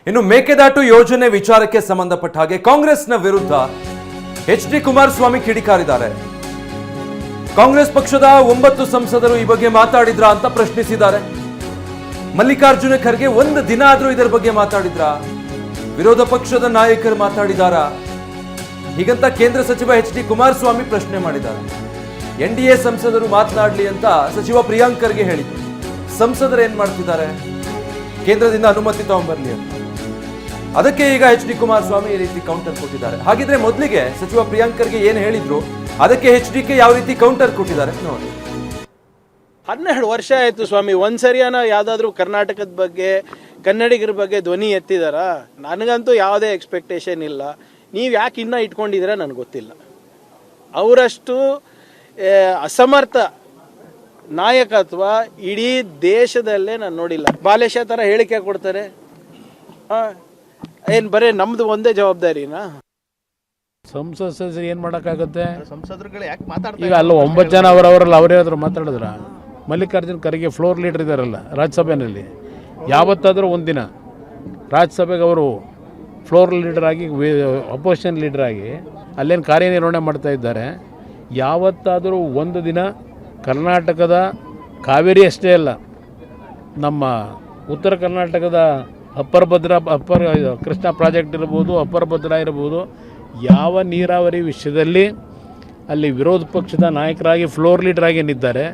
ಇನ್ನು ಮೇಕೆದಾಟು ಯೋಜನೆ ವಿಚಾರಕ್ಕೆ ಸಂಬಂಧಪಟ್ಟ ಹಾಗೆ ಕಾಂಗ್ರೆಸ್ನ ವಿರುದ್ಧ ಎಚ್.ಡಿ. ಕುಮಾರಸ್ವಾಮಿ ಕಿಡಿಕಾರಿದ್ದಾರೆ. ಕಾಂಗ್ರೆಸ್ ಪಕ್ಷದ 9 ಸಂಸದರು ಈ ಬಗ್ಗೆ ಮಾತಾಡಿದ್ರಾ ಅಂತ ಪ್ರಶ್ನಿಸಿದ್ದಾರೆ. ಮಲ್ಲಿಕಾರ್ಜುನ ಖರ್ಗೆ ಒಂದು ದಿನ ಆದ್ರೂ ಇದರ ಬಗ್ಗೆ ಮಾತಾಡಿದ್ರಾ? ವಿರೋಧ ಪಕ್ಷದ ನಾಯಕರು ಮಾತಾಡಿದಾರಾ? ಹೀಗಂತ ಕೇಂದ್ರ ಸಚಿವ ಎಚ್.ಡಿ. ಕುಮಾರಸ್ವಾಮಿ ಪ್ರಶ್ನೆ ಮಾಡಿದ್ದಾರೆ. NDA ಸಂಸದರು ಮಾತನಾಡಲಿ ಅಂತ ಸಚಿವ ಪ್ರಿಯಾಂಕ್ ಖರ್ಗೆ ಹೇಳಿದ್ರು. ಸಂಸದರು ಏನ್ ಮಾಡ್ತಿದ್ದಾರೆ? ಕೇಂದ್ರದಿಂದ ಅನುಮತಿ ತಗೊಂಡ್ಬರ್ಲಿ ಅಂತ. ಅದಕ್ಕೆ ಈಗ ಎಚ್.ಡಿ. ಕುಮಾರಸ್ವಾಮಿ ಈ ರೀತಿ ಕೌಂಟರ್ ಕೊಟ್ಟಿದ್ದಾರೆ. ಹಾಗಿದ್ರೆ ಮೊದಲಿಗೆ ಸಚಿವ ಪ್ರಿಯಾಂಕ್ ಖರ್ಗೆ ಏನು ಹೇಳಿದ್ರು, ಅದಕ್ಕೆ ಎಚ್.ಡಿ.ಕೆ ಯಾವ ರೀತಿ ಕೌಂಟರ್ ಕೊಟ್ಟಿದ್ದಾರೆ ನೋಡಿ. 12 ವರ್ಷ ಆಯ್ತು ಸ್ವಾಮಿ, ಒಂದ್ಸರಿಯಾನ ಯಾವ್ದಾದ್ರು ಕರ್ನಾಟಕದ ಬಗ್ಗೆ ಕನ್ನಡಿಗರ ಬಗ್ಗೆ ಧ್ವನಿ ಎತ್ತಿದಾರ? ನನಗಂತೂ ಯಾವುದೇ ಎಕ್ಸ್ಪೆಕ್ಟೇಷನ್ ಇಲ್ಲ. ನೀವು ಯಾಕೆ ಇನ್ನೂ ಇಟ್ಕೊಂಡಿದ್ದೀರಾ ನನಗೆ ಗೊತ್ತಿಲ್ಲ. ಅವರಷ್ಟು ಅಸಮರ್ಥ ನಾಯಕತ್ವ ಇಡೀ ದೇಶದಲ್ಲೇ ನಾನು ನೋಡಿಲ್ಲ. ಬಾಲೇಶ ಥರ ಹೇಳಿಕೆ ಕೊಡ್ತಾರೆ. ಏನು ಬರೀ ನಮ್ದು ಒಂದೇ ಜವಾಬ್ದಾರಿನಾ? ಸಂಸತ್ ಸದಸ್ಯರು ಏನು ಮಾಡೋಕ್ಕಾಗುತ್ತೆ? ಸಂಸದರುಗಳು ಯಾಕೆ ಮಾತಾಡ್ತಾರೆ? ಈಗ ಅಲ್ಲ 9 ಜನ ಅವರವರಲ್ಲ ಅವರೇ ಆದರೂ ಮಾತಾಡಿದ್ರ. ಮಲ್ಲಿಕಾರ್ಜುನ್ ಖರ್ಗೆ ಫ್ಲೋರ್ ಲೀಡರ್ ಇದ್ದಾರಲ್ಲ ರಾಜ್ಯಸಭೆಯಲ್ಲಿ, ಯಾವತ್ತಾದರೂ ಒಂದಿನ ರಾಜ್ಯಸಭೆಗೆ ಅವರು ಫ್ಲೋರ್ ಲೀಡರ್ ಆಗಿ ಅಪೋಸಿಷನ್ ಲೀಡರ್ ಆಗಿ ಅಲ್ಲೇನು ಕಾರ್ಯನಿರ್ವಹಣೆ ಮಾಡ್ತಾ ಇದ್ದಾರೆ. ಯಾವತ್ತಾದರೂ ಒಂದು ದಿನ ಕರ್ನಾಟಕದ ಕಾವೇರಿ ಅಷ್ಟೇ ಅಲ್ಲ, ನಮ್ಮ ಉತ್ತರ ಕರ್ನಾಟಕದ ಅಪ್ಪರ್ ಕೃಷ್ಣ ಪ್ರಾಜೆಕ್ಟ್ ಇರ್ಬೋದು, ಅಪ್ಪರ್ ಭದ್ರಾ ಇರ್ಬೋದು, ಯಾವ ನೀರಾವರಿ ವಿಷಯದಲ್ಲಿ ಅಲ್ಲಿ ವಿರೋಧ ಪಕ್ಷದ ನಾಯಕರಾಗಿ ಫ್ಲೋರ್ ಲೀಡರ್ ಆಗಿ ಏನಿದ್ದಾರೆ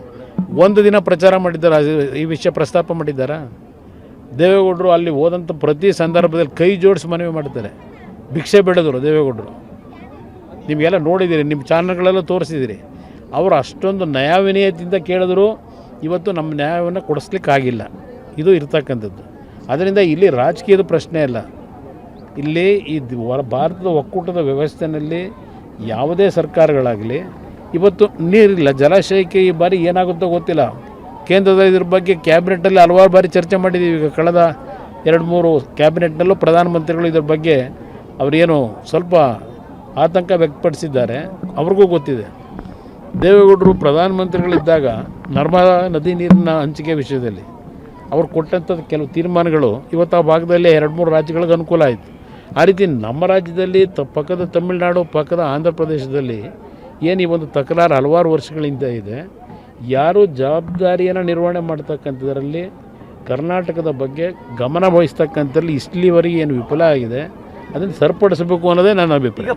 ಒಂದು ದಿನ ಪ್ರಚಾರ ಮಾಡಿದ್ದಾರೆ, ಈ ವಿಷಯ ಪ್ರಸ್ತಾಪ ಮಾಡಿದ್ದಾರಾ? ದೇವೇಗೌಡರು ಅಲ್ಲಿ ಹೋದಂಥ ಪ್ರತಿ ಸಂದರ್ಭದಲ್ಲಿ ಕೈ ಜೋಡಿಸಿ ಮನವಿ ಮಾಡ್ತಾರೆ, ಭಿಕ್ಷೆ ಬೇಡದರು ದೇವೇಗೌಡರು. ನಿಮಗೆಲ್ಲ ನೋಡಿದ್ದೀರಿ, ನಿಮ್ಮ ಚಾನಲ್ಗಳೆಲ್ಲ ತೋರಿಸಿದ್ದೀರಿ. ಅವರು ಅಷ್ಟೊಂದು ನ್ಯಾಯವಿನಯತೆಯಿಂದ ಕೇಳಿದ್ರು, ಇವತ್ತು ನಮ್ಮ ನ್ಯಾಯವನ್ನು ಕೊಡಿಸ್ಲಿಕ್ಕಾಗಿಲ್ಲ. ಇದು ಇರ್ತಕ್ಕಂಥದ್ದು. ಅದರಿಂದ ಇಲ್ಲಿ ರಾಜಕೀಯದ ಪ್ರಶ್ನೆ ಇಲ್ಲ. ಇಲ್ಲಿ ಈ ಭಾರತದ ಒಕ್ಕೂಟದ ವ್ಯವಸ್ಥೆಯಲ್ಲಿ ಯಾವುದೇ ಸರ್ಕಾರಗಳಾಗಲಿ ಇವತ್ತು ನೀರಿಲ್ಲ, ಜಲಾಶಯಕ್ಕೆ ಈ ಬಾರಿ ಏನಾಗುತ್ತೋ ಗೊತ್ತಿಲ್ಲ. ಕೇಂದ್ರದ ಇದ್ರ ಬಗ್ಗೆ ಕ್ಯಾಬಿನೆಟ್ಟಲ್ಲಿ ಹಲವಾರು ಬಾರಿ ಚರ್ಚೆ ಮಾಡಿದ್ದೀವಿ. ಈಗ ಕಳೆದ 2-3 ಕ್ಯಾಬಿನೆಟ್ನಲ್ಲೂ ಪ್ರಧಾನಮಂತ್ರಿಗಳು ಇದ್ರ ಬಗ್ಗೆ ಅವರೇನು ಸ್ವಲ್ಪ ಆತಂಕ ವ್ಯಕ್ತಪಡಿಸಿದ್ದಾರೆ. ಅವ್ರಿಗೂ ಗೊತ್ತಿದೆ. ದೇವೇಗೌಡರು ಪ್ರಧಾನಮಂತ್ರಿಗಳಿದ್ದಾಗ ನರ್ಮದಾ ನದಿ ನೀರಿನ ಹಂಚಿಕೆ ವಿಷಯದಲ್ಲಿ ಅವ್ರು ಕೊಟ್ಟಂಥದ್ದು ಕೆಲವು ತೀರ್ಮಾನಗಳು ಇವತ್ತು ಆ ಭಾಗದಲ್ಲಿ 2-3 ರಾಜ್ಯಗಳಿಗೆ ಅನುಕೂಲ ಆಯಿತು. ಆ ರೀತಿ ನಮ್ಮ ರಾಜ್ಯದಲ್ಲಿ ಪಕ್ಕದ ತಮಿಳುನಾಡು, ಪಕ್ಕದ ಆಂಧ್ರ ಪ್ರದೇಶದಲ್ಲಿ ಏನು ಈ ಒಂದು ತಕರಾರು ಹಲವಾರು ವರ್ಷಗಳಿಂದ ಇದೆ. ಯಾರು ಜವಾಬ್ದಾರಿಯನ್ನು ನಿರ್ವಹಣೆ ಮಾಡ್ತಕ್ಕಂಥದ್ರಲ್ಲಿ ಕರ್ನಾಟಕದ ಬಗ್ಗೆ ಗಮನ ವಹಿಸ್ತಕ್ಕಂಥದ್ರಲ್ಲಿ ಇಷ್ಟಲಿವರೆಗೆ ಏನು ವಿಫಲ ಆಗಿದೆ, ಅದನ್ನು ಸರಿಪಡಿಸಬೇಕು ಅನ್ನೋದೇ ನನ್ನ ಅಭಿಪ್ರಾಯ.